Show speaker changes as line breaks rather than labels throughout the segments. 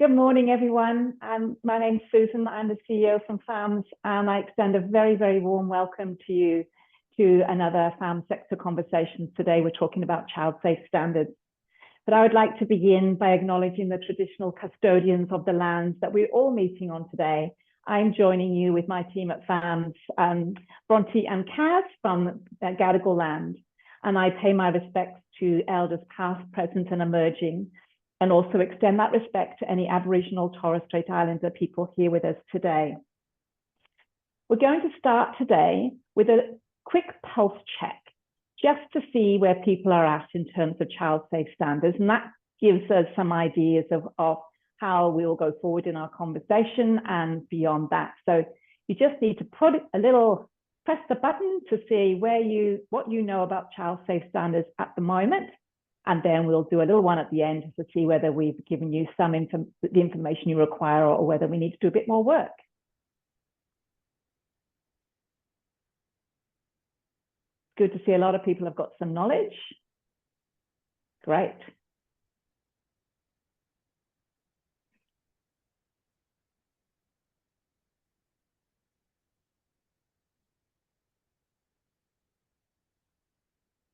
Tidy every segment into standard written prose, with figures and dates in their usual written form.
Good morning, everyone. My name's Susan. I'm the CEO from FAMS, and I extend a very, very warm welcome to you to another FAMS sector conversation. Today, we're talking about child safe standards. But I would like to begin by acknowledging the traditional custodians of the lands that we're all meeting on today. I'm joining you with my team at FAMS, Bronte and Kaz from Gadigal land, and I pay my respects to elders past, present, and emerging, and also extend that respect to any Aboriginal Torres Strait Islander people here with us today. We're going to start today with a quick pulse check, just to see where people are at in terms of child safe standards, and that gives us some ideas of how we will go forward in our conversation and beyond that. So you just need to press the button to see what you know about child safe standards at the moment. And then we'll do a little one at the end to see whether we've given you the information you require or whether we need to do a bit more work. Good to see a lot of people have got some knowledge. Great.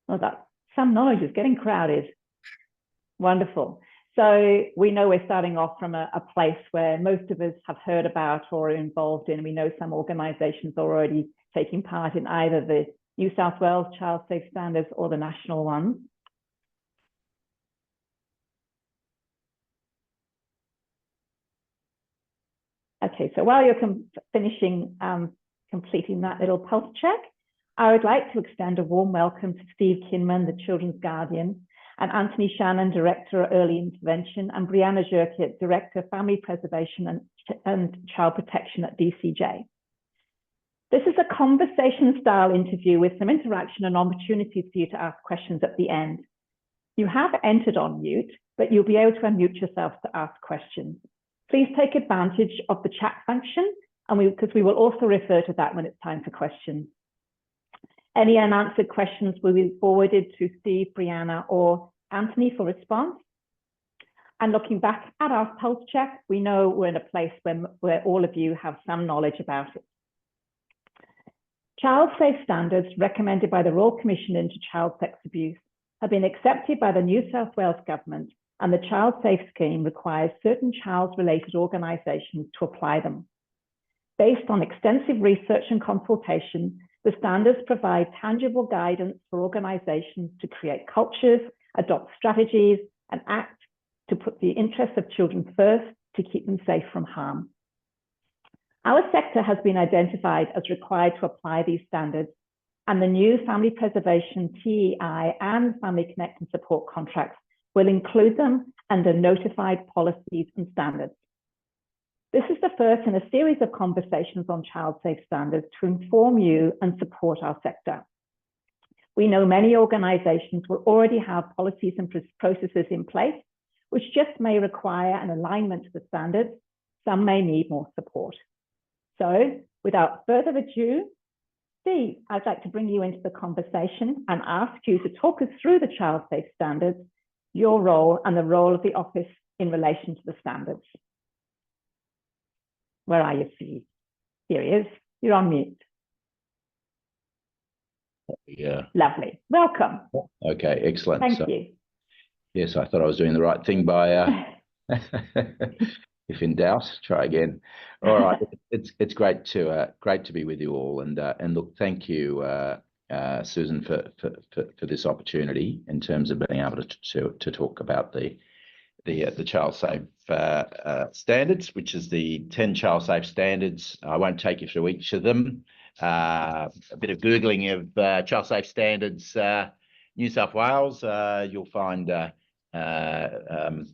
Well, some knowledge is getting crowded. Wonderful. So we know we're starting off from a place where most of us have heard about or are involved in. We know some organisations are already taking part in either the New South Wales Child Safe Standards or the national ones. Okay, so while you're finishing completing that little pulse check, I would like to extend a warm welcome to Steve Kinman, the Children's Guardian, and Anthony Shannon, Director of Early Intervention, and Brianna Jerkett, Director of Family Preservation and Child Protection at DCJ. This is a conversation-style interview with some interaction and opportunities for you to ask questions at the end. You have entered on mute, but you'll be able to unmute yourself to ask questions. Please take advantage of the chat function, because we will also refer to that when it's time for questions. Any unanswered questions will be forwarded to Steve, Brianna, or Anthony for response. And looking back at our pulse check, we know we're in a place where all of you have some knowledge about it. Child safe standards recommended by the Royal Commission into Child Sex Abuse have been accepted by the New South Wales Government, and the Child Safe Scheme requires certain child-related organisations to apply them. Based on extensive research and consultation, the standards provide tangible guidance for organisations to create cultures, adopt strategies, and act to put the interests of children first to keep them safe from harm. Our sector has been identified as required to apply these standards, and the new Family Preservation, TEI, and Family Connect and Support contracts will include them under notified policies and standards. This is the first in a series of conversations on child safe standards to inform you and support our sector. We know many organisations will already have policies and processes in place, which just may require an alignment to the standards. Some may need more support. So without further ado, Steve, I'd like to bring you into the conversation and ask you to talk us through the child safe standards, your role and the role of the office in relation to the standards. Where are you, Steve? Here he is. You're on mute.
Yeah.
Lovely. Welcome.
Okay, excellent.
Thank you.
Yes, I thought I was doing the right thing by, if in doubt, try again. All right, it's great to be with you all, and look, thank you, Susan, for this opportunity in terms of being able to talk about the child safe standards, which is the 10 child safe standards. I won't take you through each of them. A bit of Googling of child safe standards, New South Wales, you'll find them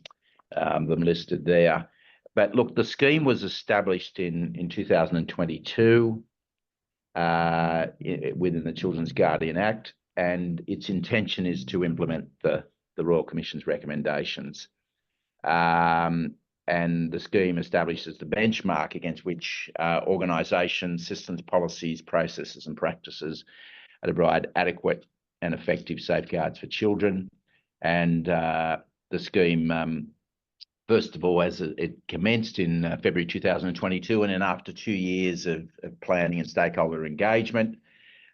listed there. But look, the scheme was established in 2022 within the Children's Guardian Act, and its intention is to implement the Royal Commission's recommendations. And the scheme establishes the benchmark against which organisations, systems, policies, processes and practices are to provide adequate and effective safeguards for children. And the scheme First of all, as it commenced in February 2022, and then after 2 years of planning and stakeholder engagement,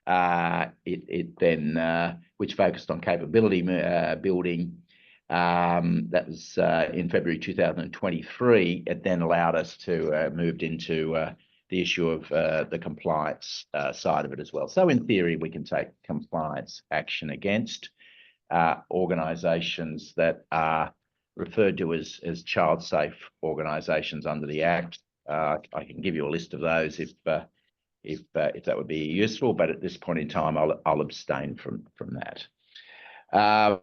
it then, which focused on capability building, that was in February 2023, it then allowed us to moved into the issue of the compliance side of it as well. So in theory, we can take compliance action against organisations that are referred to as child safe organisations under the Act. I can give you a list of those if that would be useful, but at this point in time, I'll abstain from that. As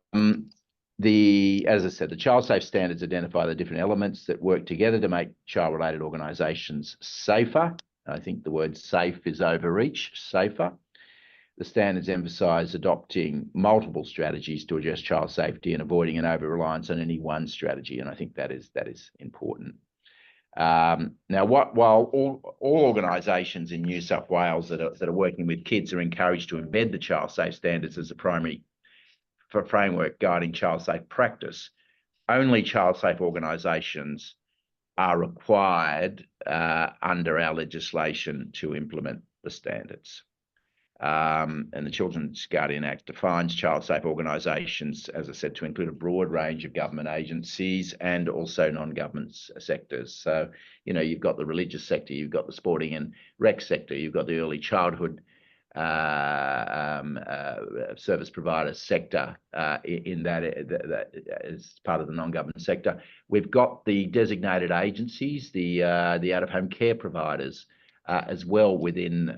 I said, the child safe standards identify the different elements that work together to make child-related organisations safer. I think the word safe is overreach, safer. The standards emphasise adopting multiple strategies to address child safety and avoiding an over-reliance on any one strategy, and I think that is important. Now, while all organisations in New South Wales that are working with kids are encouraged to embed the child safe standards as a primary framework guiding child safe practice, only child safe organisations are required under our legislation to implement the standards. And the Children's Guardian Act defines child safe organisations, as I said, to include a broad range of government agencies and also non-government sectors. So, you know, you've got the religious sector, you've got the sporting and rec sector, you've got the early childhood service provider sector in that as part of the non-government sector. We've got the designated agencies, the out-of-home care providers as well within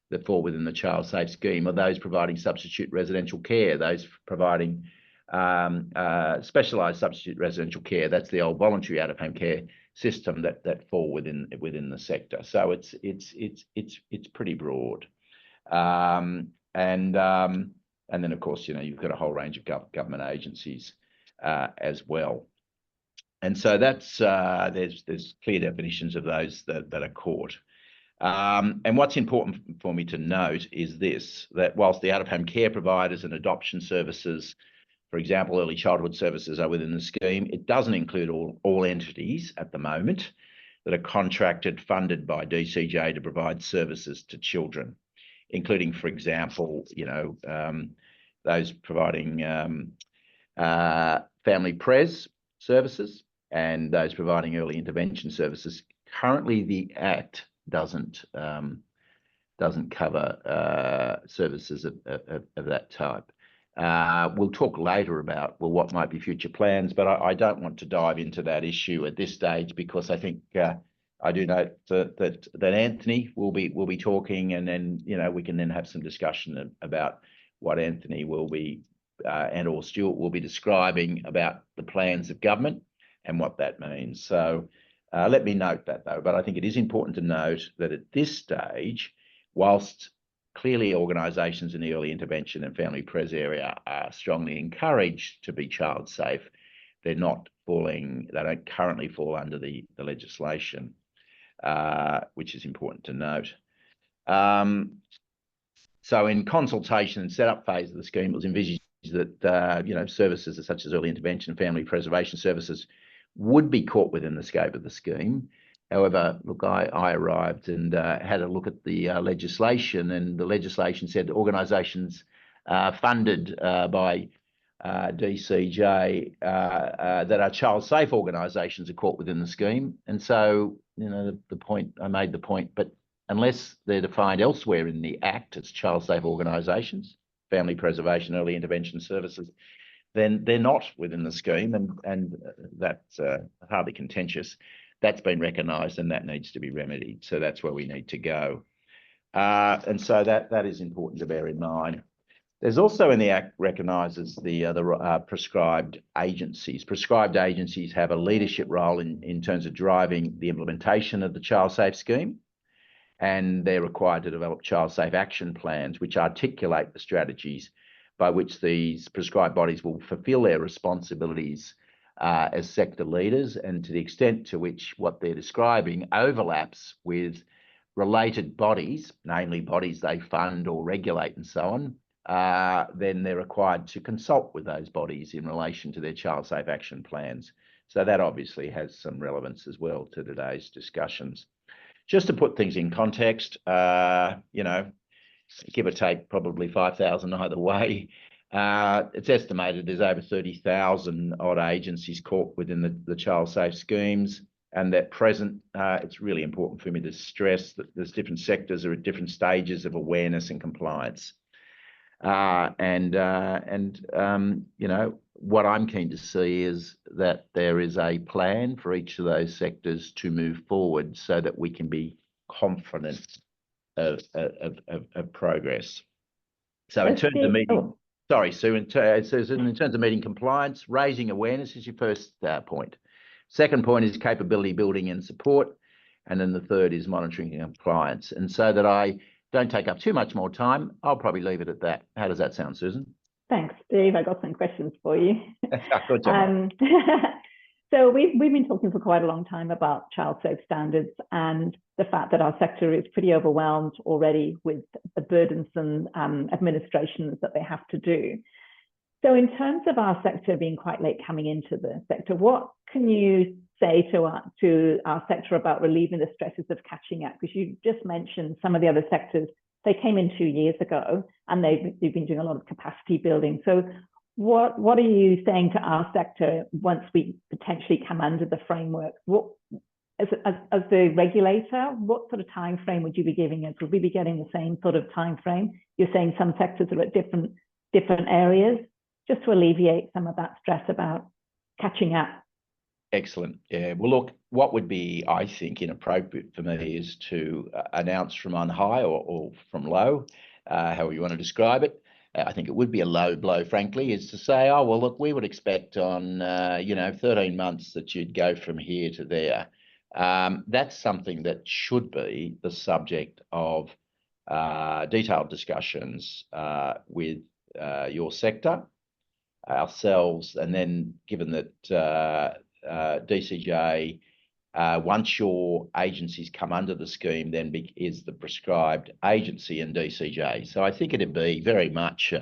that fall within the child safe scheme, are those providing substitute residential care, those providing specialised substitute residential care. That's the old voluntary out-of-home care system that fall within the sector. So it's pretty broad. And then of course, you know, you've got a whole range of government agencies as well. And so that's there's clear definitions of those that are caught. And what's important for me to note is this, that whilst the out-of-home care providers and adoption services, for example, early childhood services are within the scheme, it doesn't include all entities at the moment that are contracted, funded by DCJ to provide services to children, including, for example, you know, those providing family pres services and those providing early intervention services. Currently, the Act doesn't cover services of that type. We'll talk later about, well, what might be future plans, but I don't want to dive into that issue at this stage, because I think I do note that Anthony will be talking, and then, you know, we can then have some discussion about what Anthony will be and or Stuart will be describing about the plans of government and what that means. So let me note that, though. But I think it is important to note that at this stage, whilst clearly organisations in the early intervention and family pres area are strongly encouraged to be child safe, they don't currently fall under the legislation, which is important to note. So in consultation and setup phase of the scheme, it was envisaged that you know, services such as early intervention, family preservation services would be caught within the scope of the scheme. However, look, I arrived and had a look at the legislation, and the legislation said organisations funded by DCJ that are child safe organisations are caught within the scheme. And so, you know, I made the point, but unless they're defined elsewhere in the Act as child safe organisations, family preservation, early intervention services, then they're not within the scheme, and that's hardly contentious. That's been recognised, and that needs to be remedied. So that's where we need to go. And so that is important to bear in mind. There's also in the Act recognises the prescribed agencies. Prescribed agencies have a leadership role in terms of driving the implementation of the child safe scheme, and they're required to develop child safe action plans which articulate the strategies by which these prescribed bodies will fulfil their responsibilities as sector leaders, and to the extent to which what they're describing overlaps with related bodies, namely bodies they fund or regulate and so on, then they're required to consult with those bodies in relation to their child safe action plans So that obviously has some relevance as well to today's discussions. Just to put things in context, you know, give or take probably 5,000 either way. It's estimated there's over 30,000 odd agencies caught within the child safe schemes, and at present, it's really important for me to stress that there's different sectors are at different stages of awareness and compliance. You know, what I'm keen to see is that there is a plan for each of those sectors to move forward so that we can be confident of progress. So in terms of meeting, sorry, Sue, in terms of meeting compliance, raising awareness is your first point. Second point is capability building and support. And then the third is monitoring and compliance. And so that I don't take up too much more time, I'll probably leave it at that. How does that sound, Susan?
Thanks, Steve. I got some questions for you.
Good job.
So we've been talking for quite a long time about child safe standards and the fact that our sector is pretty overwhelmed already with the burdensome administrations that they have to do. So in terms of our sector being quite late coming into the sector, what can you say to our sector about relieving the stresses of catching up? Because you just mentioned some of the other sectors, they came in 2 years ago and they've been doing a lot of capacity building. So what are you saying to our sector once we potentially come under the framework? What, as the regulator, what sort of time frame would you be giving us? Would we be getting the same sort of time frame? You're saying some sectors are at different areas, just to alleviate some of that stress about catching up.
Excellent. Yeah. Well, look, what would be, I think, inappropriate for me is to announce from on high or from low, however you want to describe it. I think it would be a low blow, frankly, is to say, oh, well, look, we would expect on, 13 months that you'd go from here to there. That's something that should be the subject of detailed discussions with your sector, ourselves, and then given that DCJ, once your agencies come under the scheme, then is the prescribed agency in DCJ. So I think it'd be very much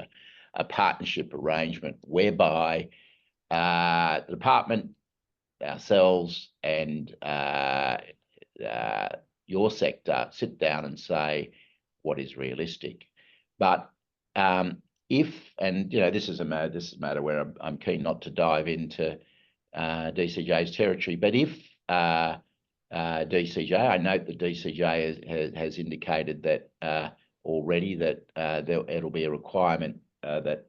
a partnership arrangement whereby the department, ourselves, and your sector sit down and say what is realistic. But if, and this is a matter where I'm keen not to dive into DCJ's territory, but if DCJ, I note that DCJ has indicated that already that it'll be a requirement that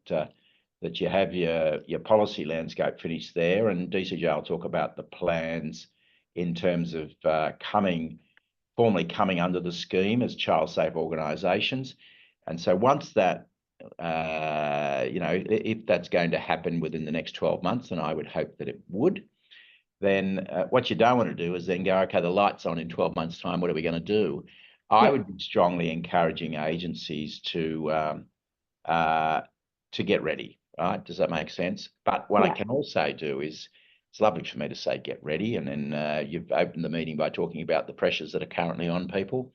you have your policy landscape finished there, and DCJ will talk about the plans in terms of formally coming under the scheme as child safe organisations. And so once that, if that's going to happen within the next 12 months, and I would hope that it would, then what you don't want to do is then go, okay, the light's on in 12 months' time, what are we going to do? I would be strongly encouraging agencies to get ready, right? Does that make sense? But what I can also do is, it's lovely for me to say get ready, and then you've opened the meeting by talking about the pressures that are currently on people.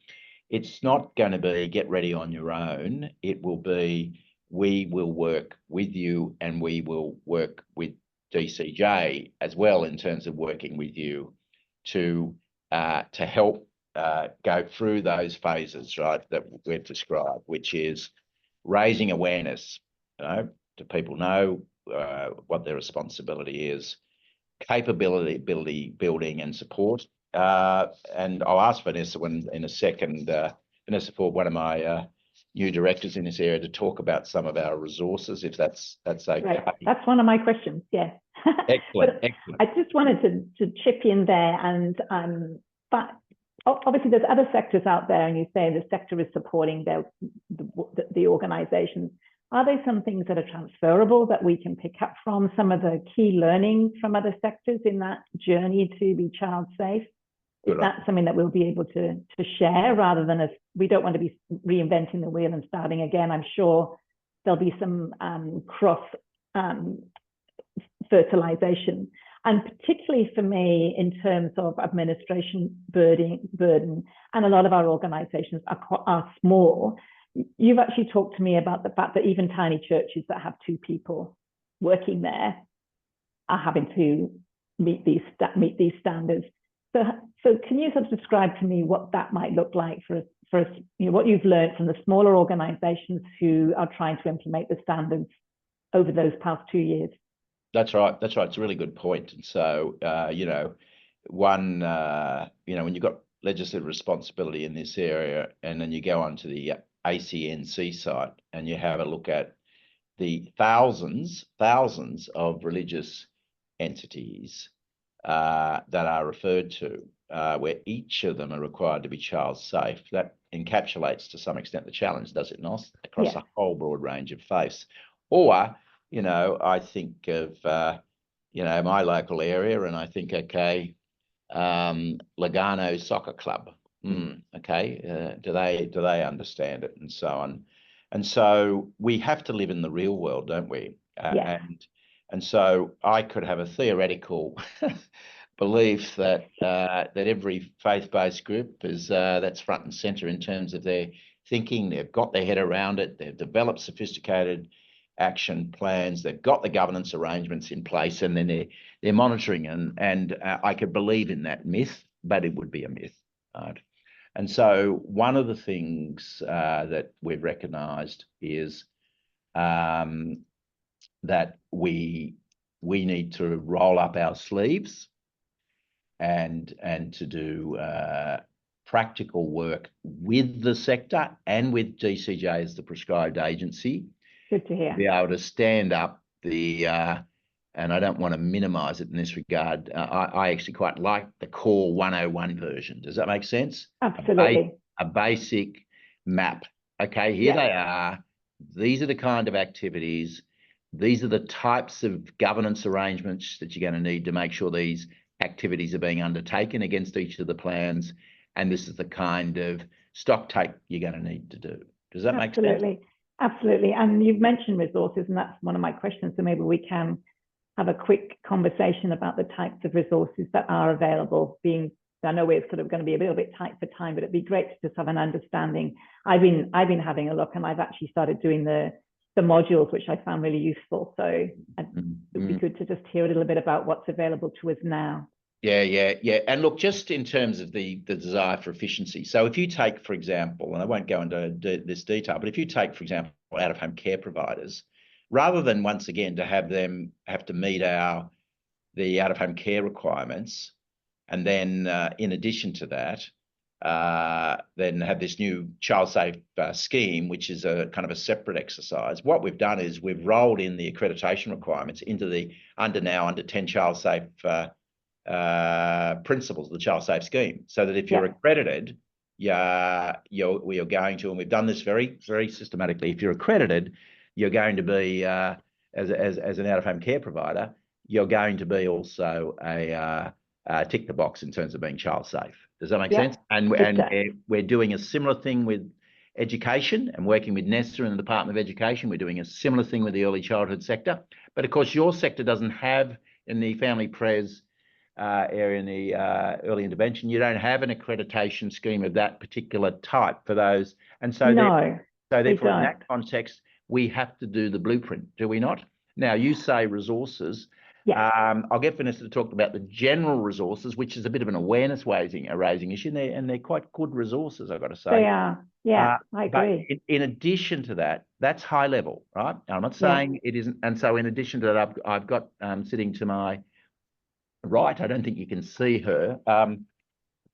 It's not going to be get ready on your own. It will be, we will work with you and we will work with DCJ as well in terms of working with you to help go through those phases, right, that we've described, which is raising awareness, do people know what their responsibility is, capability building and support. And I'll ask Vanessa in a second, Vanessa Ford, one of my new directors in this area, to talk about some of our resources, if that's okay.
Right. That's one of my questions, yes.
Excellent, excellent.
I just wanted to chip in there, and but obviously there's other sectors out there, and you say the sector is supporting the organisations. Are there some things that are transferable that we can pick up from, some of the key learnings from other sectors in that journey to be child safe? Is that something that we'll be able to share, rather than we don't want to be reinventing the wheel and starting again? I'm sure there'll be some cross fertilization, and particularly for me in terms of administration burden, and a lot of our organisations are small. You've actually talked to me about the fact that even tiny churches that have 2 people working there are having to meet these standards. So can you sort of describe to me what that might look like for us, what you've learned from the smaller organisations who are trying to implement the standards over those past 2 years?
That's right. That's right. It's a really good point. And so, when you've got legislative responsibility in this area, and then you go onto the ACNC site and you have a look at the thousands of religious entities that are referred to, where each of them are required to be child safe. That encapsulates to some extent the challenge, does it not? Across a whole broad range of faiths. Or, I think of, my local area, and I think, okay, Lugano Soccer Club. Okay, do they understand it, and so on? And so we have to live in the real world, don't we? And so I could have a theoretical belief that every faith-based group is that's front and center in terms of their thinking. They've got their head around it. They've developed sophisticated action plans. They've got the governance arrangements in place, and then they're monitoring. And I could believe in that myth, but it would be a myth, right? And so one of the things that we've recognised is that we need to roll up our sleeves and to do practical work with the sector and with DCJ as the prescribed agency.
Good to hear.
To be able to stand up the, and I don't want to minimise it in this regard, I actually quite like the core 101 version. Does that make sense?
Absolutely.
A basic map. Okay, here they are. These are the kind of activities. These are the types of governance arrangements that you're going to need to make sure these activities are being undertaken against each of the plans. And this is the kind of stock take you're going to need to do. Does that make sense?
Absolutely. And you've mentioned resources, and that's one of my questions. So maybe we can have a quick conversation about the types of resources that are available. I know we're sort of going to be a little bit tight for time, but it'd be great to just have an understanding. I've been having a look, and I've actually started doing the modules, which I found really useful. So it would be good to just hear a little bit about what's available to us now.
Yeah. And look, just in terms of the desire for efficiency. So if you take, for example, and I won't go into this detail, but if you take, for example, out-of-home care providers, rather than once again to have them have to meet the out-of-home care requirements, and then in addition to that, then have this new child safe scheme, which is a kind of a separate exercise. What we've done is we've rolled in the accreditation requirements into the under 10 child safe principles of the child safe scheme, so that if you're accredited, we are going to, and we've done this very, very systematically. If you're accredited, you're going to be as an out-of-home care provider, you're going to be also a tick the box in terms of being child safe. Does that make sense? And we're doing a similar thing with education and working with Nesta and the Department of Education. We're doing a similar thing with the early childhood sector. But of course, your sector doesn't have, in the family pres area, in the early intervention, you don't have an accreditation scheme of that particular type for those. And so, therefore, in that context, we have to do the blueprint, do we not? Now, you say resources. I'll get Vanessa to talk about the general resources, which is a bit of an awareness raising issue, and they're quite good resources, I've got to say.
They are. I agree.
But in addition to that, that's high level, right? I'm not saying it isn't. And so in addition to that, I've got sitting to my right, I don't think you can see her.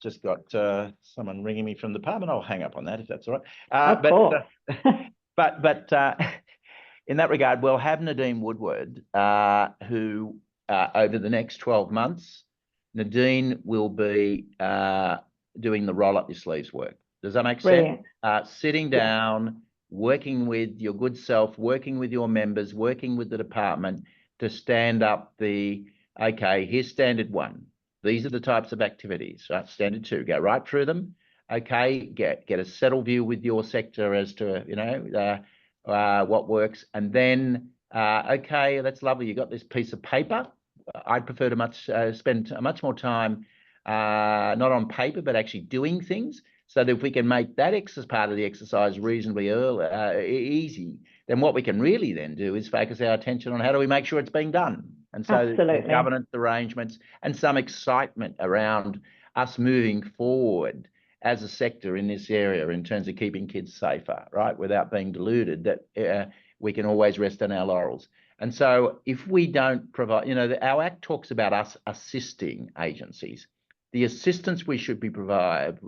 Just got someone ringing me from the pub, and I'll hang up on that if that's all right. But in that regard, we'll have Nadine Woodward, who over the next 12 months, Nadine will be doing the roll up your sleeves work. Does that make sense? Sitting down, working with your good self, working with your members, working with the department to stand up here's standard 1. These are the types of activities, right? Standard 2, go right through them. Okay, get a settled view with your sector as to, what works. And then, that's lovely. You got this piece of paper. I'd prefer to spend much more time, not on paper, but actually doing things. So that if we can make that part of the exercise reasonably easy, then what we can really then do is focus our attention on how do we make sure it's being done. And so the
Absolutely.
governance arrangements and some excitement around us moving forward as a sector in this area in terms of keeping kids safer, right? Without being deluded that we can always rest on our laurels. And so if we don't provide, our Act talks about us assisting agencies. The assistance we should provide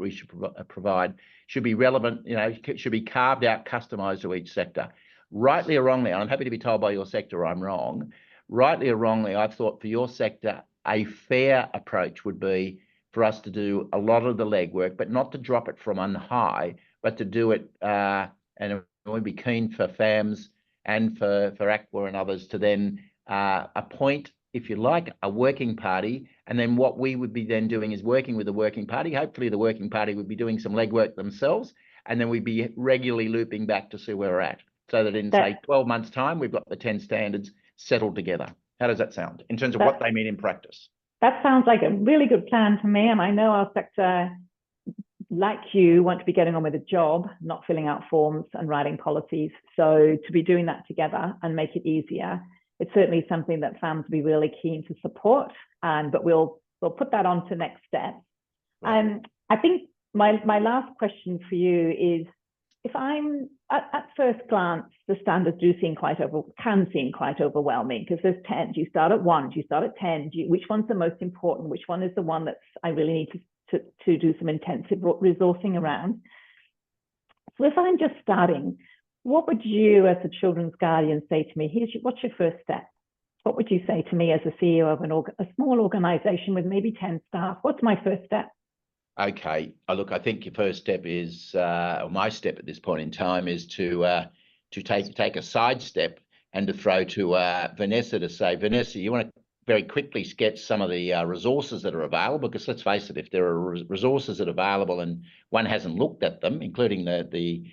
should be relevant, should be carved out, customised to each sector. Rightly or wrongly, and I'm happy to be told by your sector I'm wrong, rightly or wrongly, I thought for your sector, a fair approach would be for us to do a lot of the legwork, but not to drop it from on high, but to do it, and we'd be keen for FAMS and for ACWA and others to then appoint, if you like, a working party. And then what we would be then doing is working with the working party. Hopefully the working party would be doing some legwork themselves, and then we'd be regularly looping back to see where we're at, so that in, say, 12 months' time, we've got the 10 standards settled together. How does that sound in terms of what they mean in practice? That
sounds like a really good plan to me. And I know our sector, like you, want to be getting on with a job, not filling out forms and writing policies. So to be doing that together and make it easier, it's certainly something that FAMS will be really keen to support. But we'll put that on to next steps. Right. I think my last question for you is, if I'm at first glance, the standards can seem quite overwhelming, because there's 10. Do you start at 1? Do you start at 10? Which one's the most important? Which one is the one that I really need to do some intensive resourcing around? So if I'm just starting, what would you, as a children's guardian, say to me? What's your first step? What would you say to me as a CEO of a small organisation with maybe 10 staff? What's my first step?
Okay, look, I think your first step is, or my step at this point in time, is to take a side step and to throw to Vanessa to say, Vanessa, you want to very quickly sketch some of the resources that are available? Because let's face it, if there are resources that are available and one hasn't looked at them, including the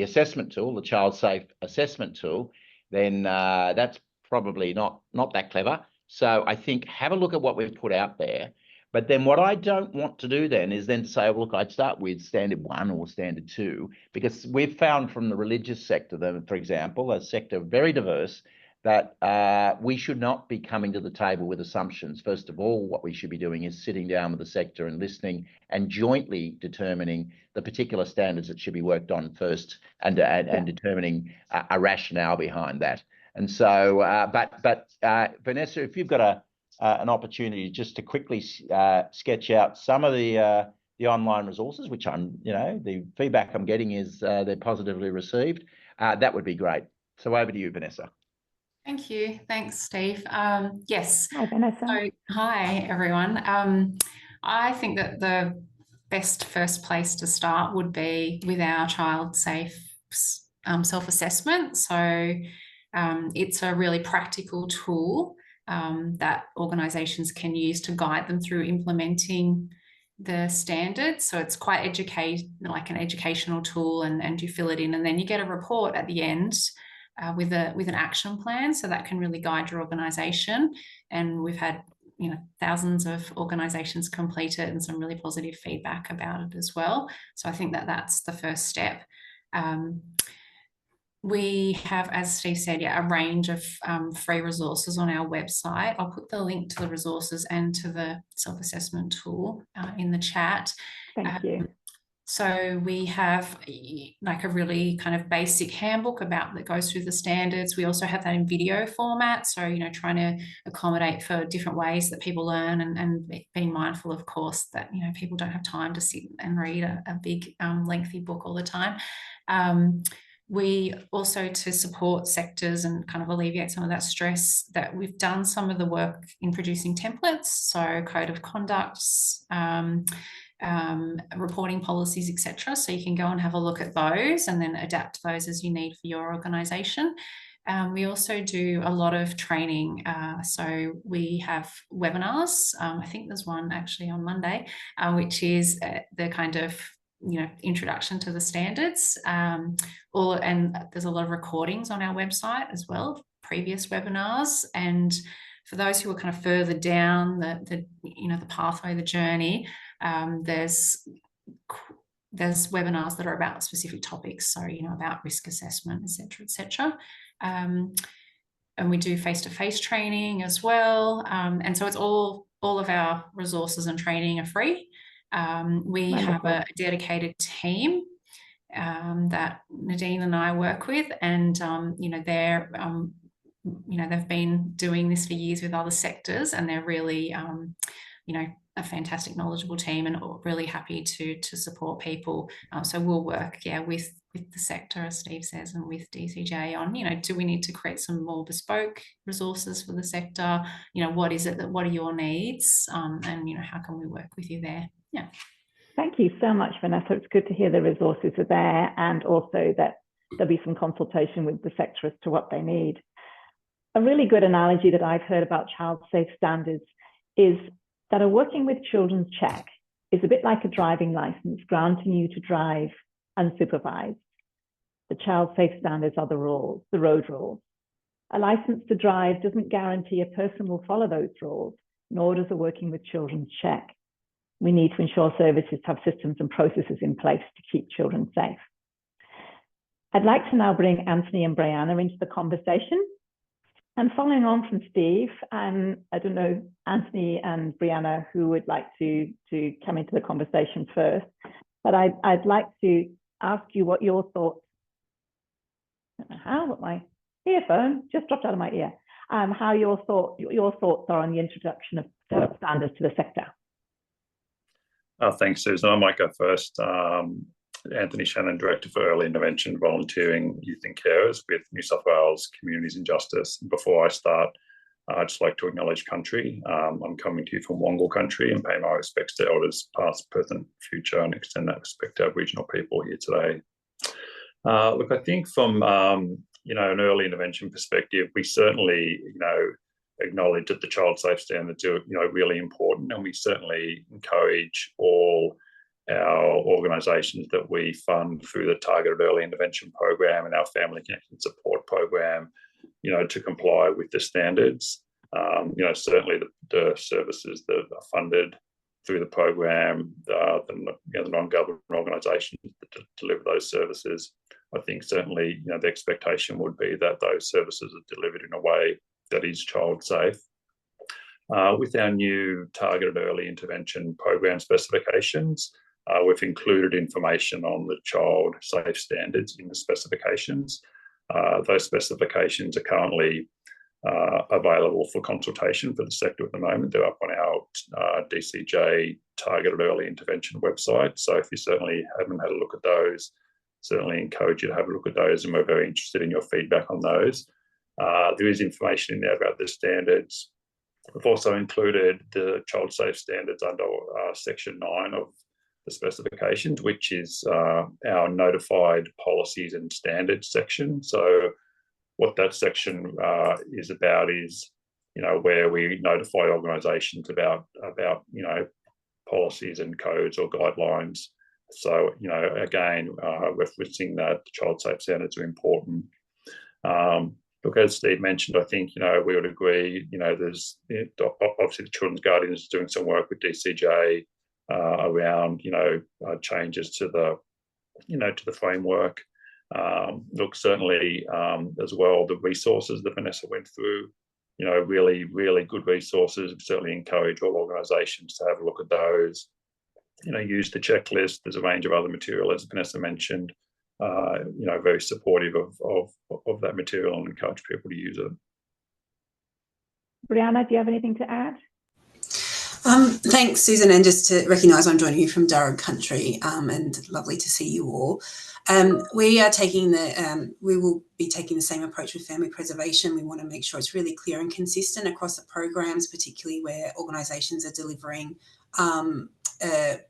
assessment tool, the child safe assessment tool, then that's probably not that clever. So I think have a look at what we've put out there. But then what I don't want to do then is then to say, well, look, I'd start with standard 1 or standard 2, because we've found from the religious sector, for example, a sector very diverse, that we should not be coming to the table with assumptions. First of all, what we should be doing is sitting down with the sector and listening and jointly determining the particular standards that should be worked on first, and determining a rationale behind that. And so, but Vanessa, if you've got an opportunity just to quickly sketch out some of the online resources, which the feedback I'm getting is they're positively received, that would be great. So over to you, Vanessa.
Thank you. Thanks, Steve. Yes.
Hi, Vanessa.
So, hi, everyone. I think that the best first place to start would be with our child safe self-assessment. So it's a really practical tool that organisations can use to guide them through implementing the standards. So it's quite like an educational tool, and you fill it in, and then you get a report at the end with an action plan. So that can really guide your organisation. And we've had thousands of organisations complete it, and some really positive feedback about it as well. So I think that that's the first step. We have, as Steve said, a range of free resources on our website. I'll put the link to the resources and to the self-assessment tool in the chat.
Thank you.
So we have like a really kind of basic handbook that goes through the standards. We also have that in video format. So, trying to accommodate for different ways that people learn, and being mindful, of course, that, people don't have time to sit and read a big lengthy book all the time. We also, to support sectors and kind of alleviate some of that stress, that we've done some of the work in producing templates, so code of conducts, reporting policies, etc. So you can go and have a look at those and then adapt those as you need for your organisation. We also do a lot of training. So we have webinars. I think there's one actually on Monday, which is the kind of introduction to the standards, and there's a lot of recordings on our website as well, previous webinars. And for those who are kind of further down the pathway, the journey, there's webinars that are about specific topics, so about risk assessment, etc., etc. and we do face-to-face training as well. And so it's all of our resources and training are free. We have a dedicated team that Nadine and I work with, and they're they've been doing this for years with other sectors, and they're really a fantastic, knowledgeable team, and really happy to support people. So we'll work with the sector, as Steve says, and with DCJ on do we need to create some more bespoke resources for the sector? What are your needs, and how can we work with you there? Yeah.
Thank you so much, Vanessa. It's good to hear the resources are there, and also that there'll be some consultation with the sector as to what they need. A really good analogy that I've heard about child safe standards is that a working with children's check is a bit like a driving license granting you to drive unsupervised. The child safe standards are the rules, the road rules. A license to drive doesn't guarantee a person will follow those rules, nor does a working with children's check. We need to ensure services have systems and processes in place to keep children safe. I'd like to now bring Anthony and Brianna into the conversation. And following on from Steve, I don't know, Anthony and Brianna, who would like to come into the conversation first, but I'd like to ask you what your thoughts, I don't know how, but my earphone just dropped out of my ear, how your thoughts are on the introduction of standards to the sector.
Thanks, Susan. I might go first. Anthony Shannon, Director for Early Intervention, Volunteering, Youth and Carers with New South Wales Communities and Justice. Before I start, I'd just like to acknowledge country. I'm coming to you from Wongal country and pay my respects to elders past, present, future, and extend that respect to Aboriginal people here today. Look, I think from an early intervention perspective, we certainly acknowledge that the child safe standards are really important, and we certainly encourage all our organisations that we fund through the Targeted Early Intervention Program and our Family Connection Support Program, to comply with the standards. Certainly the services that are funded through the program, the non-government organisations that deliver those services, I think certainly the expectation would be that those services are delivered in a way that is child safe. With our new Targeted Early Intervention Program specifications, we've included information on the child safe standards in the specifications. Those specifications are currently available for consultation for the sector at the moment. They're up on our DCJ Targeted Early Intervention website. So if you certainly haven't had a look at those, certainly encourage you to have a look at those, and we're very interested in your feedback on those. There is information in there about the standards. We've also included the child safe standards under Section 9 of the specifications, which is our notified policies and standards section. So what that section is about is, where we notify organisations about policies and codes or guidelines. So, again, referencing that the child safe standards are important. Look, as Steve mentioned, I think, we would agree, there's obviously the Children's Guardian is doing some work with DCJ around, changes to the framework. Look, certainly as well, the resources that Vanessa went through, really, really good resources. Certainly encourage all organisations to have a look at those. Use the checklist. There's a range of other material, as Vanessa mentioned. Very supportive of that material, and encourage people to use it.
Brianna, do you have anything to add?
Thanks, Susan, and just to recognise I'm joining you from Durham country, and lovely to see you all. We will be taking the same approach with family preservation. We want to make sure it's really clear and consistent across the programs, particularly where organisations are delivering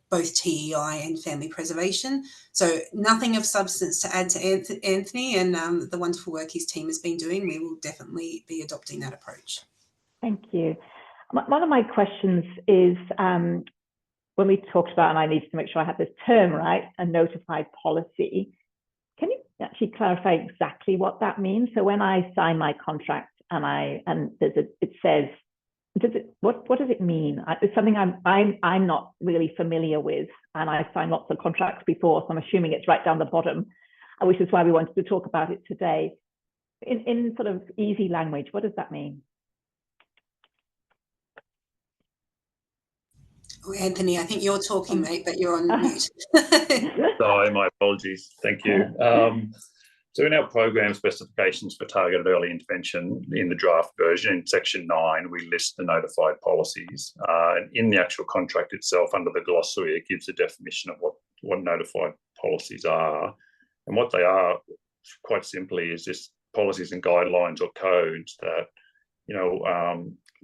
both TEI and family preservation. So nothing of substance to add to Anthony and the wonderful work his team has been doing. We will definitely be adopting that approach.
Thank you. One of my questions is, when we talked about, and I needed to make sure I had this term right, a notified policy, can you actually clarify exactly what that means? So when I sign my contract it says, what does it mean? It's something I'm not really familiar with, and I've signed lots of contracts before, so I'm assuming it's right down the bottom, which is why we wanted to talk about it today. in sort of easy language, what does that mean?
Oh, Anthony, I think you're talking, mate, but you're on mute.
Sorry, my apologies. Thank you. So in our program specifications for targeted early intervention, in the draft version, in section 9, we list the notified policies. And in the actual contract itself, under the glossary, it gives a definition of what notified policies are. And what they are, quite simply, is just policies and guidelines or codes that,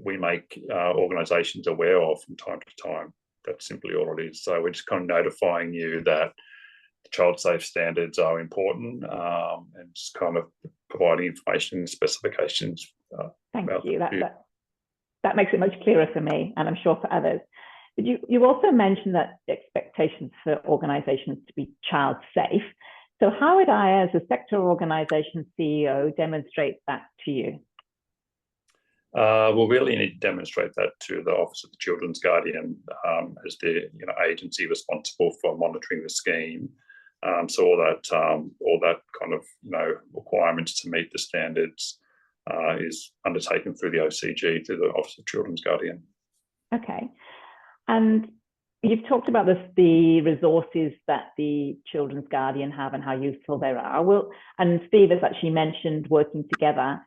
we make organisations aware of from time to time. That's simply all it is. So we're just kind of notifying you that the child safe standards are important, and just kind of providing information and specifications.
Thank you. That makes it much clearer for me, and I'm sure for others. But you also mentioned that expectations for organisations to be child safe. So how would I, as a sector organisation CEO, demonstrate that to you?
We'll really need to demonstrate that to the Office of the Children's Guardian as the agency responsible for monitoring the scheme. So all that kind of requirements to meet the standards is undertaken through the OCG, through the Office of Children's Guardian.
Okay, and you've talked about the resources that the Children's Guardian have and how useful they are. Well, and Steve has actually mentioned working together.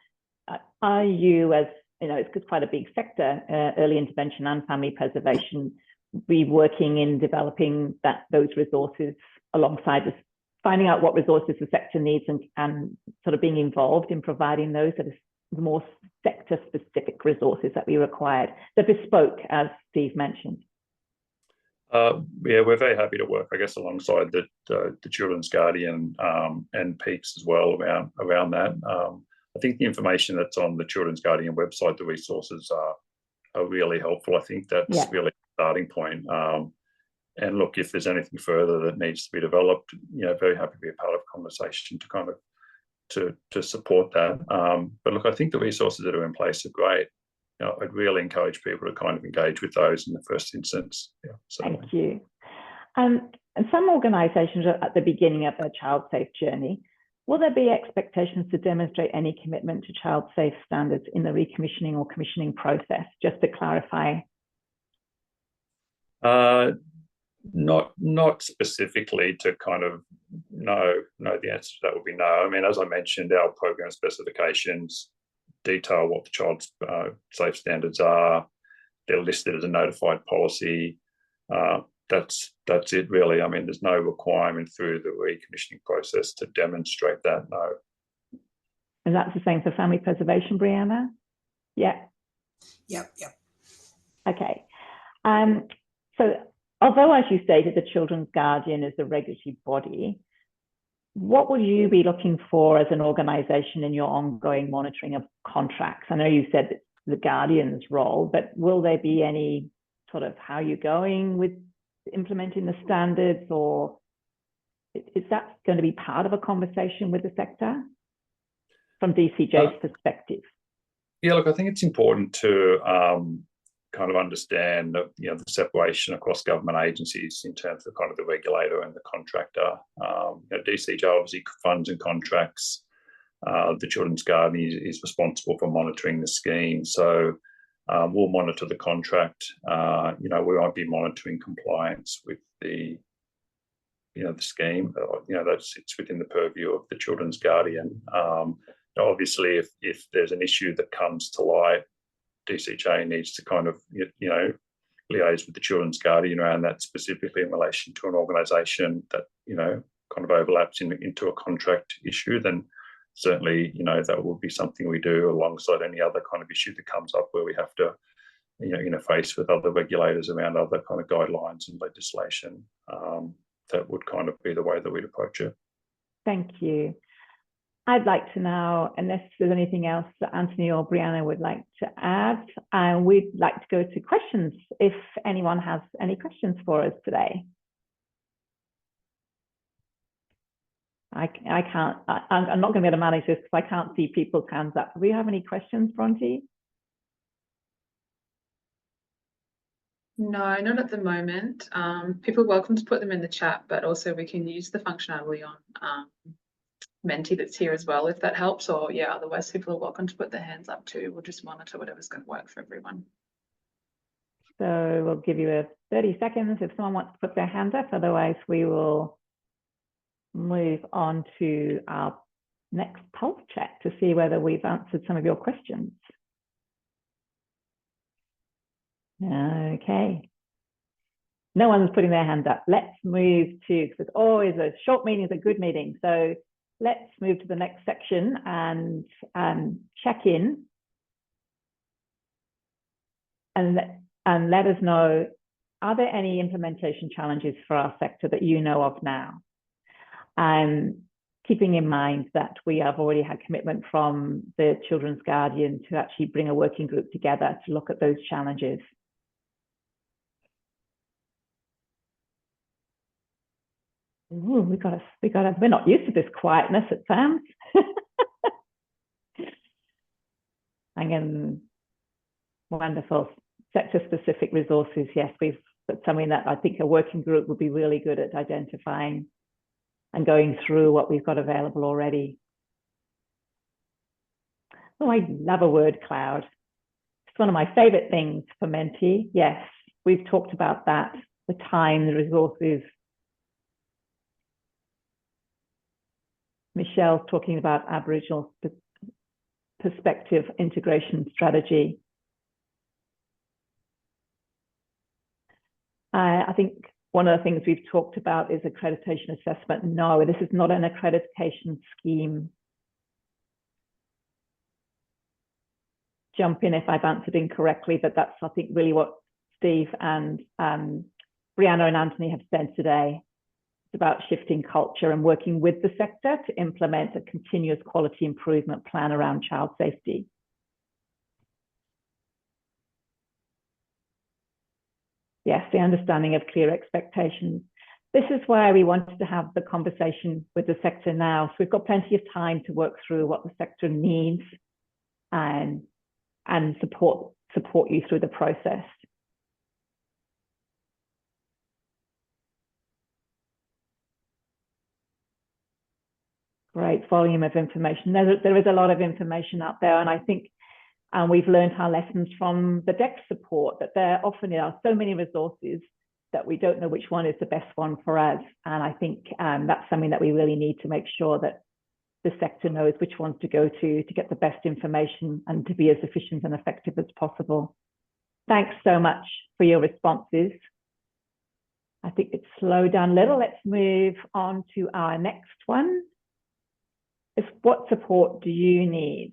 Are you, as it's quite a big sector, early intervention and family preservation, be working in developing those resources alongside us, finding out what resources the sector needs and sort of being involved in providing those that are more sector specific resources that we required, the bespoke, as Steve mentioned?
Yeah, we're very happy to work, I guess, alongside the Children's Guardian and PEACS as well around that. I think the information that's on the Children's Guardian website, the resources are really helpful. I think that's really a starting point. And look, if there's anything further that needs to be developed, very happy to be a part of the conversation to kind of to support that. But look, I think the resources that are in place are great. I'd really encourage people to kind of engage with those in the first instance. Yeah,
thank you. And some organisations are at the beginning of their child safe journey. Will there be expectations to demonstrate any commitment to child safe standards in the recommissioning or commissioning process? Just to clarify.
Not specifically to kind of no. The answer to that would be no. I mean, as I mentioned, our program specifications detail what the child safe standards are. They're listed as a notified policy. That's it, really. I mean, there's no requirement through the recommissioning process to demonstrate that, no.
And that's the same for family preservation, Brianna? Yeah.
Yep.
Okay. So although, as you stated, the Children's Guardian is a regulatory body, what will you be looking for as an organisation in your ongoing monitoring of contracts? I know you said it's the Guardian's role, but will there be any sort of how you're going with implementing the standards, or is that going to be part of a conversation with the sector from DCJ's perspective?
Yeah, look, I think it's important to kind of understand the separation across government agencies in terms of kind of the regulator and the contractor. DCJ obviously funds and contracts. The Children's Guardian is responsible for monitoring the scheme. So we'll monitor the contract. We won't be monitoring compliance with the scheme. That sits within the purview of the Children's Guardian. Obviously, if there's an issue that comes to light, DCJ needs to kind of liaise with the Children's Guardian around that, specifically in relation to an organisation that kind of overlaps into a contract issue. Then certainly, that will be something we do alongside any other kind of issue that comes up where we have to, interface with other regulators around other kind of guidelines and legislation. That would kind of be the way that we'd approach it.
Thank you. I'd like to now, unless there's anything else that Anthony or Brianna would like to add, we'd like to go to questions if anyone has any questions for us today. I'm not going to be able to manage this because I can't see people's hands up. Do we have any questions, Bronte?
No, not at the moment. People are welcome to put them in the chat, but also we can use the functionality on Menti that's here as well, if that helps, or yeah, otherwise people are welcome to put their hands up too. We'll just monitor whatever's going to work for everyone.
So we'll give you 30 seconds if someone wants to put their hand up, otherwise we will move on to our next pulse check to see whether we've answered some of your questions. Okay. No one's putting their hand up. Let's move to, because always a short meeting is a good meeting. So let's move to the next section and check in and let us know, are there any implementation challenges for our sector that you know of now? Keeping in mind that we have already had commitment from the Children's Guardian to actually bring a working group together to look at those challenges. Ooh, we're not used to this quietness, it sounds. Wonderful. Sector-specific resources, yes, that's something that I think a working group would be really good at identifying and going through what we've got available already. Oh, I love a word cloud. It's one of my favorite things for Menti. Yes, we've talked about that, the time, the resources. Michelle's talking about Aboriginal perspective integration strategy. I think one of the things we've talked about is accreditation assessment. No, this is not an accreditation scheme. Jump in if I've answered incorrectly, but that's, I think, really what Steve and Brianna and Anthony have said today. It's about shifting culture and working with the sector to implement a continuous quality improvement plan around child safety. Yes, the understanding of clear expectations. This is why we wanted to have the conversation with the sector now. So we've got plenty of time to work through what the sector needs and support you through the process. Great volume of information. There is a lot of information out there, and I think we've learned our lessons from the DEX support, that there often are so many resources that we don't know which one is the best one for us. And I think that's something that we really need to make sure that the sector knows which ones to go to get the best information and to be as efficient and effective as possible. Thanks so much for your responses. I think it's slowed down a little. Let's move on to our next one. Is what support do you need?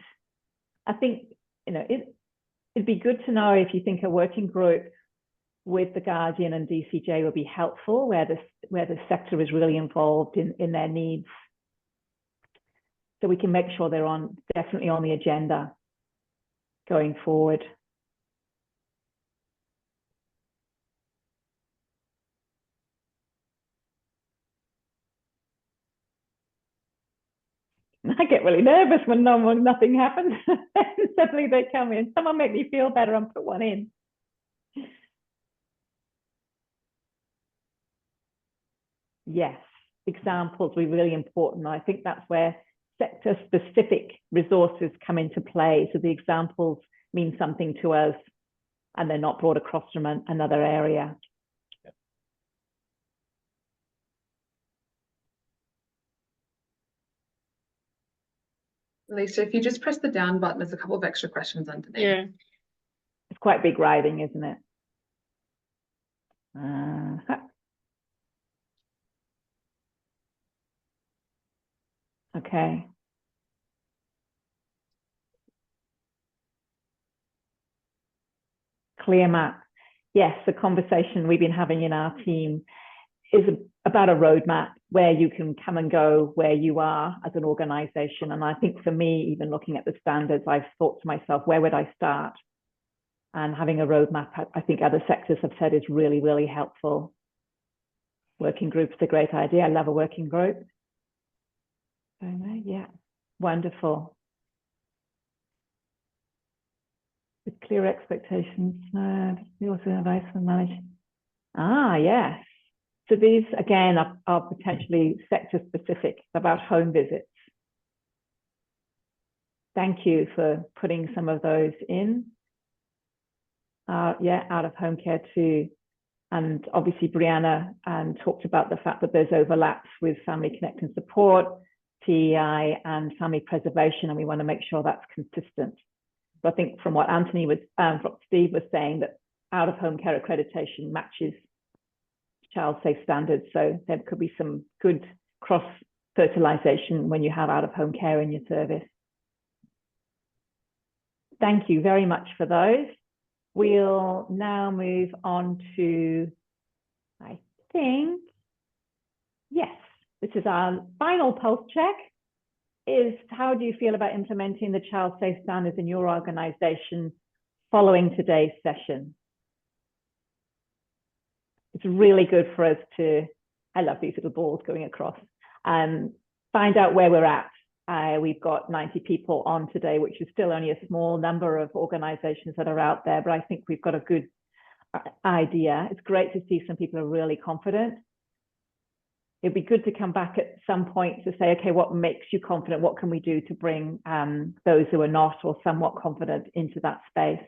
I think, you know, it'd be good to know if you think a working group with the Guardian and DCJ will be helpful, where the sector is really involved in their needs, so we can make sure they're definitely on the agenda going forward. I get really nervous when nothing happens. Suddenly they come in. Someone make me feel better and put one in. Yes, examples are really important. I think that's where sector-specific resources come into play. So the examples mean something to us and they're not brought across from another area.
Lisa, if you just press the down button, there's a couple of extra questions underneath.
Yeah.
It's quite big writing, isn't it? Okay. Clear map. Yes, the conversation we've been having in our team is about a roadmap where you can come and go where you are as an organisation. And I think for me, even looking at the standards, I've thought to myself, where would I start? And having a roadmap, I think other sectors have said, is really, really helpful. Working groups is a great idea. I love a working group. Yeah, wonderful. With clear expectations, we also advise for management. Yes. So these, again, are potentially sector specific, about home visits. Thank you for putting some of those in. Yeah, out of home care too. And obviously Brianna talked about the fact that there's overlaps with Family Connect and Support, TEI and family preservation, and we want to make sure that's consistent. So I think from what Steve was saying, that out of home care accreditation matches child safe standards. So there could be some good cross fertilization when you have out of home care in your service. Thank you very much for those. We'll now move on to, I think, yes, this is our final pulse check, is how do you feel about implementing the child safe standards in your organisation following today's session? It's really good for us to, I love these little balls going across, find out where we're at. We've got 90 people on today, which is still only a small number of organizations that are out there, but I think we've got a good idea. It's great to see some people are really confident. It'd be good to come back at some point to say, okay, what makes you confident? What can we do to bring those who are not or somewhat confident into that space?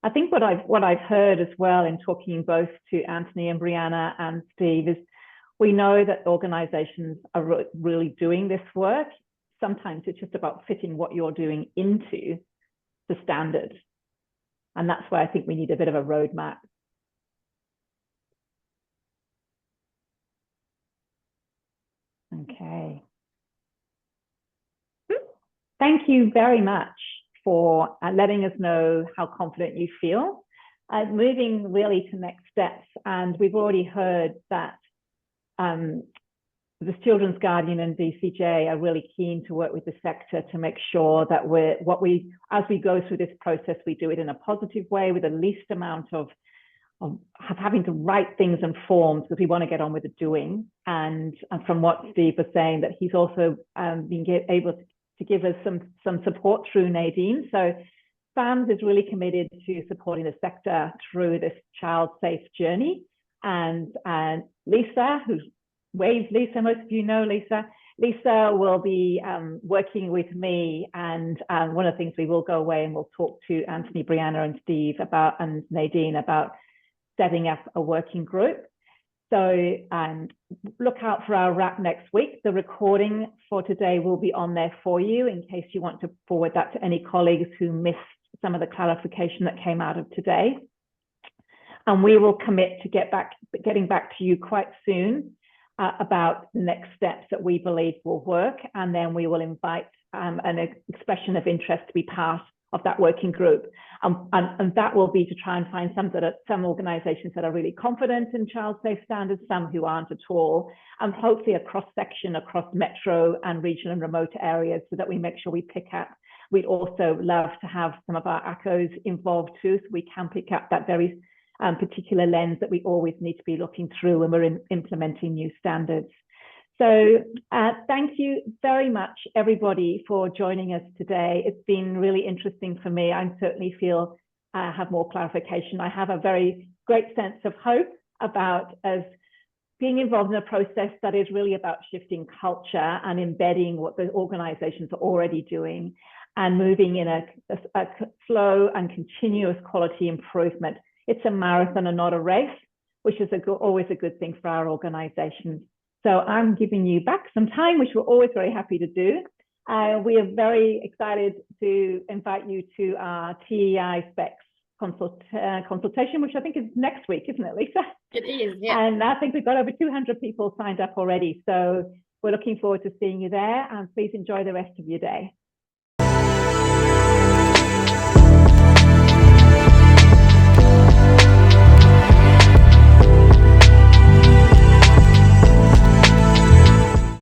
I think what I've heard as well in talking both to Anthony and Brianna and Steve is we know that organizations are really doing this work. Sometimes it's just about fitting what you're doing into the standard. And that's why I think we need a bit of a roadmap. Okay. Thank you very much for letting us know how confident you feel. Moving really to next steps, and we've already heard that the Children's Guardian and DCJ are really keen to work with the sector to make sure that as we go through this process, we do it in a positive way with the least amount of having to write things and forms, because we want to get on with the doing. And from what Steve was saying, that he's also been able to give us some support through Nadine. So FAMS is really committed to supporting the sector through this child safe journey. And Lisa, who's waved, Lisa, most of you know Lisa. Lisa will be working with me, and one of the things we will go away and we'll talk to Anthony, Brianna and Steve about, and Nadine, about setting up a working group. So look out for our wrap next week. The recording for today will be on there for you in case you want to forward that to any colleagues who missed some of the clarification that came out of today. And we will commit to getting back to you quite soon about the next steps that we believe will work. And then we will invite an expression of interest to be part of that working group. And that will be to try and find some organizations that are really confident in child safe standards, some who aren't at all, and hopefully a cross-section across metro and regional and remote areas so that we make sure we pick up. We'd also love to have some of our ACOs involved too, so we can pick up that very particular lens that we always need to be looking through when we're implementing new standards. So thank you very much, everybody, for joining us today. It's been really interesting for me. I certainly feel I have more clarification. I have a very great sense of hope about us being involved in a process that is really about shifting culture and embedding what the organizations are already doing and moving in a slow and continuous quality improvement. It's a marathon and not a race, which is always a good thing for our organizations. So I'm giving you back some time, which we're always very happy to do. We are very excited to invite you to our TEI specs consultation, which I think is next week, isn't it, Lisa?
It is, yeah.
And I think we've got over 200 people signed up already. So we're looking forward to seeing you there, and please enjoy the rest of your day.